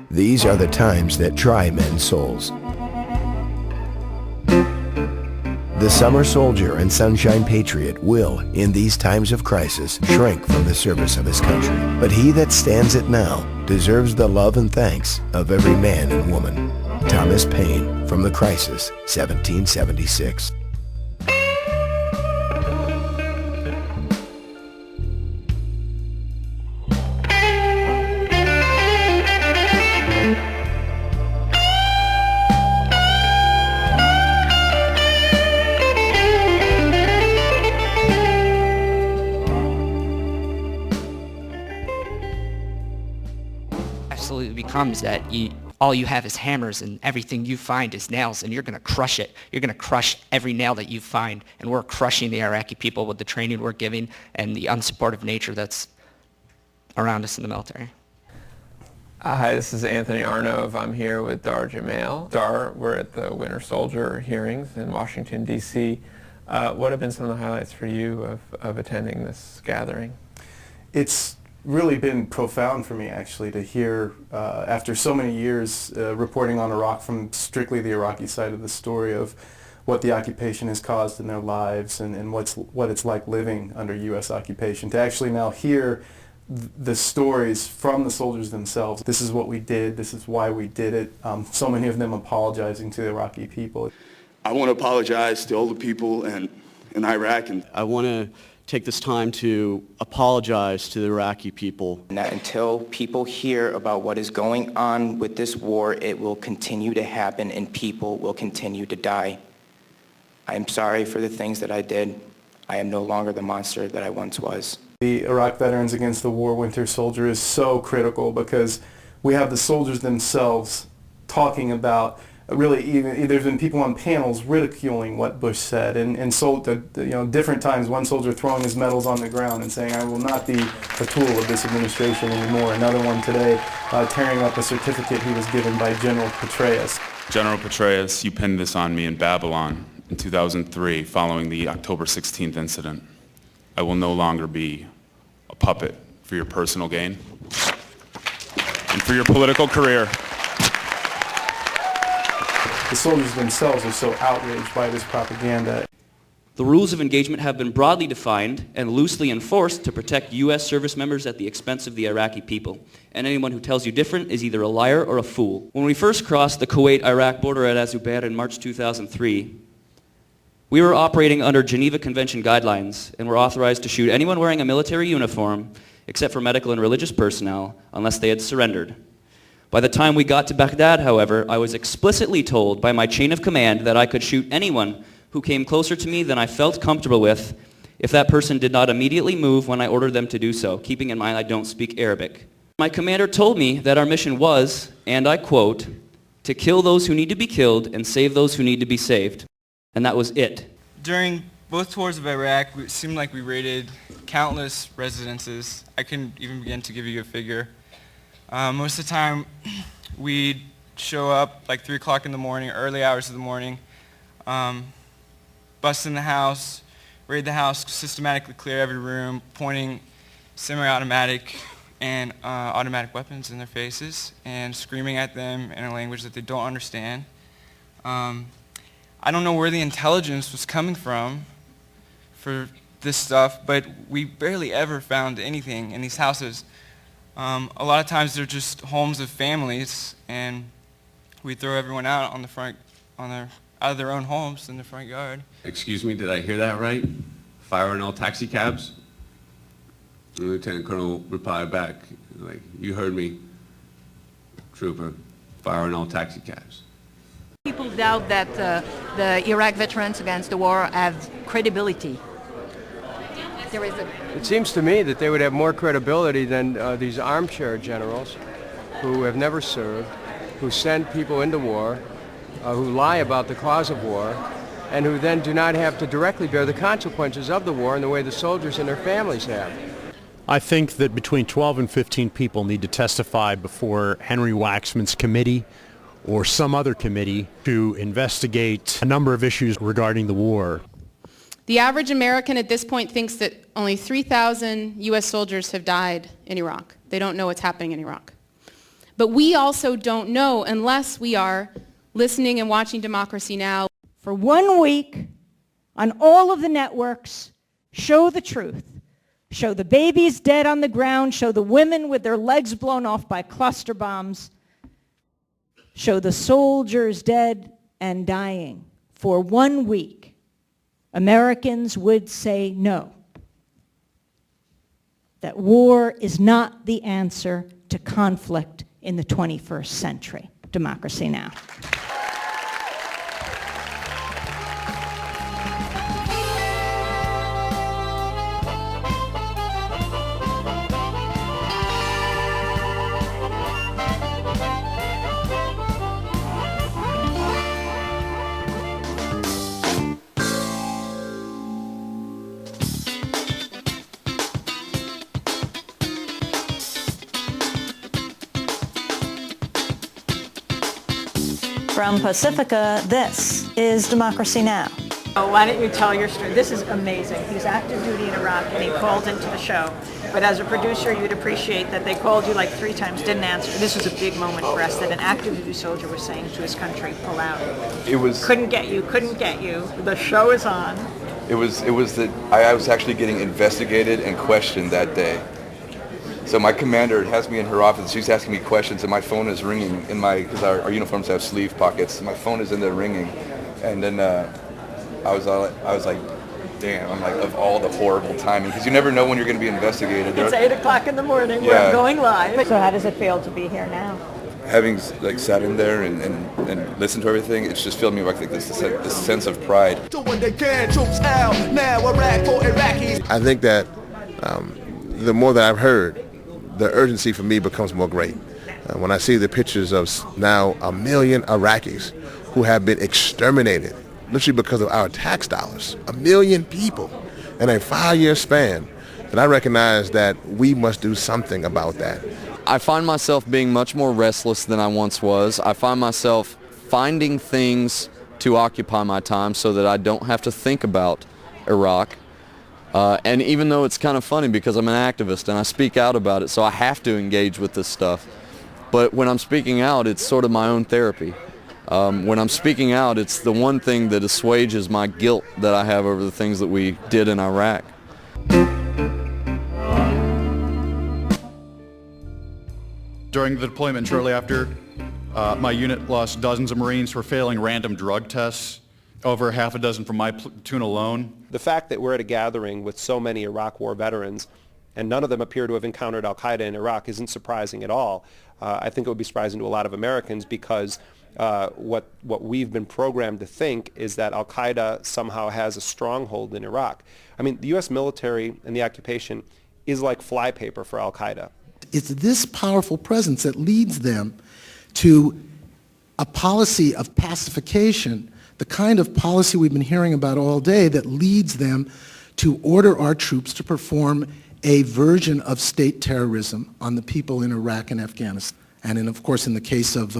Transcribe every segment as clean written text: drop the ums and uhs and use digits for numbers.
These are the times that try men's souls. The summer soldier and sunshine patriot will, in these times of crisis, shrink from the service of his country. But he that stands it now deserves the love and thanks of every man and woman. Thomas Paine, from The Crisis, 1776. Absolutely becomes that all you have is hammers and everything you find is nails, and you're going to crush it. You're going to crush every nail that you find, and we're crushing the Iraqi people with the training we're giving and the unsupportive nature that's around us in the military. Hi, this is Anthony Arnove. I'm here with Dar Jamail. Dar, we're at the Winter Soldier hearings in Washington, D.C. What have been some of the highlights for you of attending this gathering? It's really been profound for me, actually, to hear, after so many years reporting on Iraq from strictly the Iraqi side of the story, of what the occupation has caused in their lives and what it's like living under U.S. occupation, to actually now hear the stories from the soldiers themselves. This is what we did, this is why we did it. So many of them apologizing to the Iraqi people. I want to apologize to all the people in Iraq. And I want to take this time to apologize to the Iraqi people. And that until people hear about what is going on with this war, it will continue to happen and people will continue to die. I am sorry for the things that I did. I am no longer the monster that I once was. The Iraq Veterans Against the War Winter Soldier is so critical because we have the soldiers themselves talking about, really, even there's been people on panels ridiculing what Bush said, and so different times, one soldier throwing his medals on the ground and saying, "I will not be a tool of this administration anymore." Another one today tearing up a certificate he was given by General Petraeus. General Petraeus, you pinned this on me in Babylon in 2003 following the October 16th incident. I will no longer be a puppet for your personal gain and for your political career. The soldiers themselves are so outraged by this propaganda. The rules of engagement have been broadly defined and loosely enforced to protect U.S. service members at the expense of the Iraqi people. And anyone who tells you different is either a liar or a fool. When we first crossed the Kuwait-Iraq border at Az-Zubair in March 2003, we were operating under Geneva Convention guidelines and were authorized to shoot anyone wearing a military uniform except for medical and religious personnel unless they had surrendered. By the time we got to Baghdad, however, I was explicitly told by my chain of command that I could shoot anyone who came closer to me than I felt comfortable with if that person did not immediately move when I ordered them to do so, keeping in mind I don't speak Arabic. My commander told me that our mission was, and I quote, "to kill those who need to be killed and save those who need to be saved." And that was it. During both tours of Iraq, it seemed like we raided countless residences. I couldn't even begin to give you a figure. Most of the time, we'd show up like 3 o'clock in the morning, early hours of the morning, bust in the house, raid the house, systematically clear every room, pointing semi-automatic and automatic weapons in their faces and screaming at them in a language that they don't understand. I don't know where the intelligence was coming from for this stuff, but we barely ever found anything in these houses. A lot of times they're just homes of families, and we throw everyone out on the front, out of their own homes in the front yard. Excuse me, did I hear that right? Fire on all taxi cabs? The Lieutenant Colonel replied back, like, "You heard me, trooper, fire on all taxi cabs." People doubt that the Iraq Veterans Against the War have credibility. It seems to me that they would have more credibility than these armchair generals who have never served, who send people into war, who lie about the cause of war, and who then do not have to directly bear the consequences of the war in the way the soldiers and their families have. I think that between 12 and 15 people need to testify before Henry Waxman's committee or some other committee to investigate a number of issues regarding the war. The average American at this point thinks that only 3,000 U.S. soldiers have died in Iraq. They don't know what's happening in Iraq. But we also don't know unless we are listening and watching Democracy Now! For 1 week, on all of the networks, show the truth. Show the babies dead on the ground. Show the women with their legs blown off by cluster bombs. Show the soldiers dead and dying. For 1 week, Americans would say no. That war is not the answer to conflict in the 21st century. Democracy Now! From Pacifica, this is Democracy Now! Oh, why don't you tell your story? This is amazing. He's active duty in Iraq and he called into the show. But as a producer, you'd appreciate that they called you like 3 times, didn't answer. This was a big moment for us that an active duty soldier was saying to his country, pull out. It was... Couldn't get you. The show is on. It was that I was actually getting investigated and questioned that day. So my commander has me in her office. She's asking me questions, and my phone is ringing in my, because our uniforms have sleeve pockets. My phone is in there ringing, and then I was like, damn. I'm like, of all the horrible timing, because you never know when you're going to be investigated. It's 8 o'clock in the morning. Yeah. We're going live. So how does it feel to be here now? Having like sat in there and listened to everything, it's just filled me with like this sense of pride. I think that the more that I've heard, the urgency for me becomes more great. When I see the pictures of now 1 million Iraqis who have been exterminated, literally because of our tax dollars, 1 million people in a 5-year span, then I recognize that we must do something about that. I find myself being much more restless than I once was. I find myself finding things to occupy my time so that I don't have to think about Iraq. And even though it's kind of funny because I'm an activist and I speak out about it, so I have to engage with this stuff. But when I'm speaking out, it's sort of my own therapy. When I'm speaking out, it's the one thing that assuages my guilt that I have over the things that we did in Iraq. During the deployment, shortly after, my unit lost dozens of Marines for failing random drug tests, over 6 from my platoon alone. The fact that we're at a gathering with so many Iraq War veterans and none of them appear to have encountered al-Qaeda in Iraq isn't surprising at all. I think it would be surprising to a lot of Americans because what we've been programmed to think is that al-Qaeda somehow has a stronghold in Iraq. I mean, the U.S. military and the occupation is like flypaper for al-Qaeda. It's this powerful presence that leads them to a policy of pacification, the kind of policy we've been hearing about all day that leads them to order our troops to perform a version of state terrorism on the people in Iraq and Afghanistan. And of course, in the case of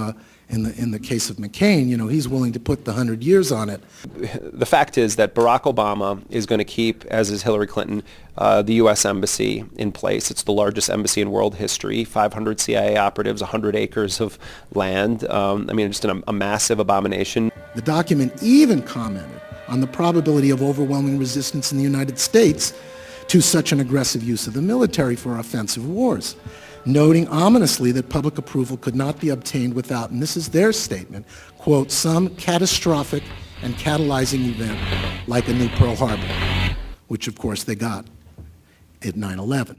McCain, you know, he's willing to put the 100 years on it. The fact is that Barack Obama is going to keep, as is Hillary Clinton, the U.S. Embassy in place. It's the largest embassy in world history, 500 CIA operatives, 100 acres of land. I mean, just a massive abomination. The document even commented on the probability of overwhelming resistance in the United States to such an aggressive use of the military for offensive wars, noting ominously that public approval could not be obtained without, and this is their statement, quote, some catastrophic and catalyzing event like a new Pearl Harbor, which of course they got at 9/11.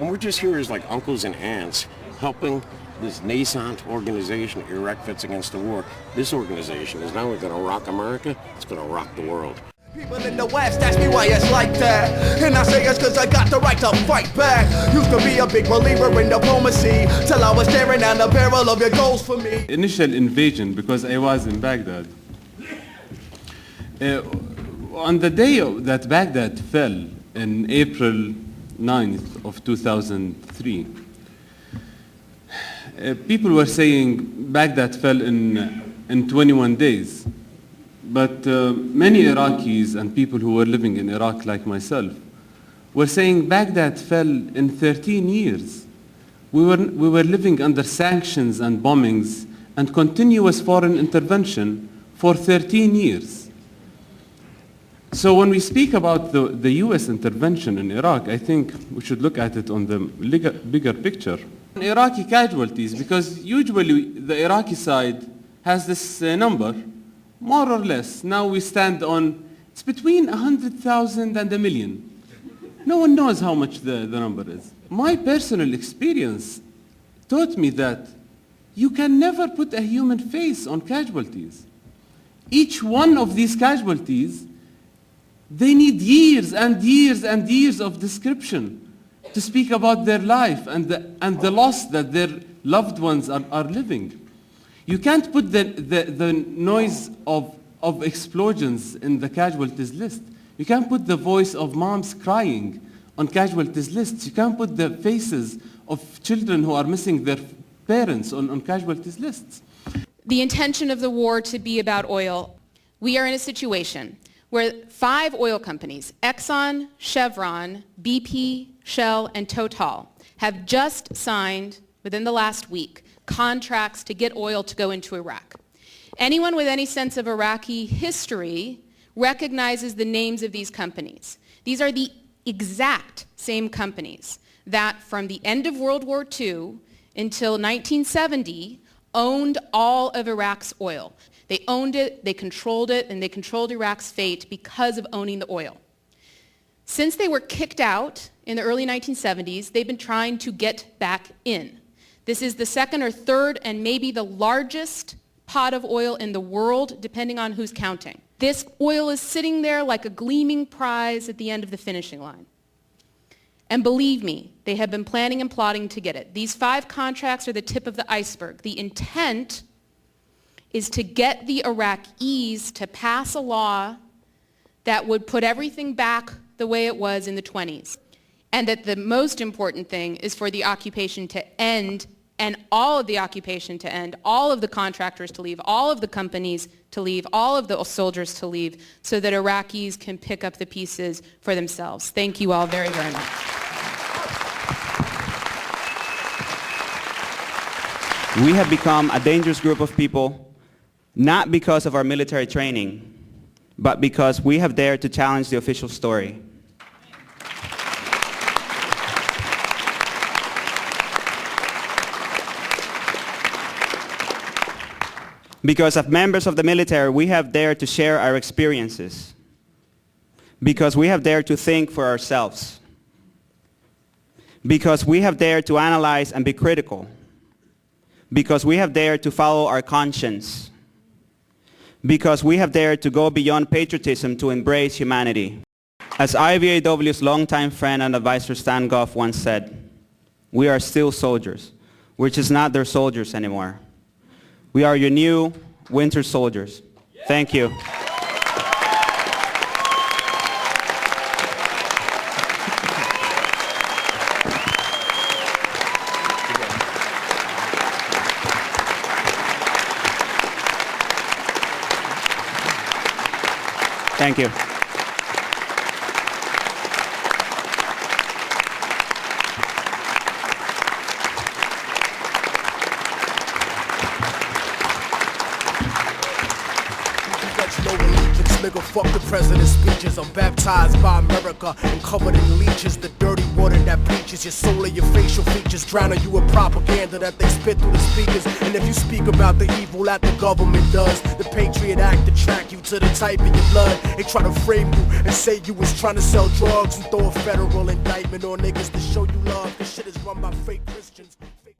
And we're just here as like uncles and aunts helping this nascent organization, Iraq Vets Against the War. This organization is not only going to rock America, it's going to rock the world. People in the West ask me why it's like that, and I say it's cause I got the right to fight back. Used to be a big believer in diplomacy, till I was staring down the barrel of your goals for me. Initial invasion, because I was in Baghdad, On the day that Baghdad fell, in April 9th of 2003, people were saying Baghdad fell in 21 days. But many Iraqis and people who were living in Iraq like myself were saying Baghdad fell in 13 years. We were living under sanctions and bombings and continuous foreign intervention for 13 years. So when we speak about the US intervention in Iraq, I think we should look at it on the bigger picture. Iraqi casualties, because usually the Iraqi side has this number, more or less. Now we stand on, it's between 100,000 and 1 million. No one knows how much the number is. My personal experience taught me that you can never put a human face on casualties. Each one of these casualties, they need years and years and years of description to speak about their life and the loss that their loved ones are living. You can't put the noise of explosions in the casualties list. You can't put the voice of moms crying on casualties lists. You can't put the faces of children who are missing their parents on casualties lists. The intention of the war to be about oil. We are in a situation where 5 oil companies, Exxon, Chevron, BP, Shell, and Total, have just signed, within the last week, contracts to get oil to go into Iraq. Anyone with any sense of Iraqi history recognizes the names of these companies. These are the exact same companies that from the end of World War II until 1970 owned all of Iraq's oil. They owned it, they controlled it, and they controlled Iraq's fate because of owning the oil. Since they were kicked out in the early 1970s, they've been trying to get back in. This is the second or third and maybe the largest pot of oil in the world, depending on who's counting. This oil is sitting there like a gleaming prize at the end of the finishing line. And believe me, they have been planning and plotting to get it. These 5 contracts are the tip of the iceberg. The intent is to get the Iraqis to pass a law that would put everything back the way it was in the 20s. And that the most important thing is for the occupation to end, and all of the occupation to end, all of the contractors to leave, all of the companies to leave, all of the soldiers to leave, so that Iraqis can pick up the pieces for themselves. Thank you all very, very much. We have become a dangerous group of people, not because of our military training, but because we have dared to challenge the official story. Because as members of the military, we have dared to share our experiences. Because we have dared to think for ourselves. Because we have dared to analyze and be critical. Because we have dared to follow our conscience. Because we have dared to go beyond patriotism to embrace humanity. As IVAW's longtime friend and advisor Stan Goff once said, we are still soldiers. We're just not their soldiers anymore. We are your new winter soldiers. Thank you. Thank you. Nigga, fuck the president's speeches. I'm baptized by America and covered in leeches. The dirty water that bleaches your soul and your facial features, drowning you in propaganda that they spit through the speakers. And if you speak about the evil that the government does, the Patriot Act to track you to the type of your blood. They try to frame you and say you was trying to sell drugs and throw a federal indictment on niggas to show you love. This shit is run by fake Christians.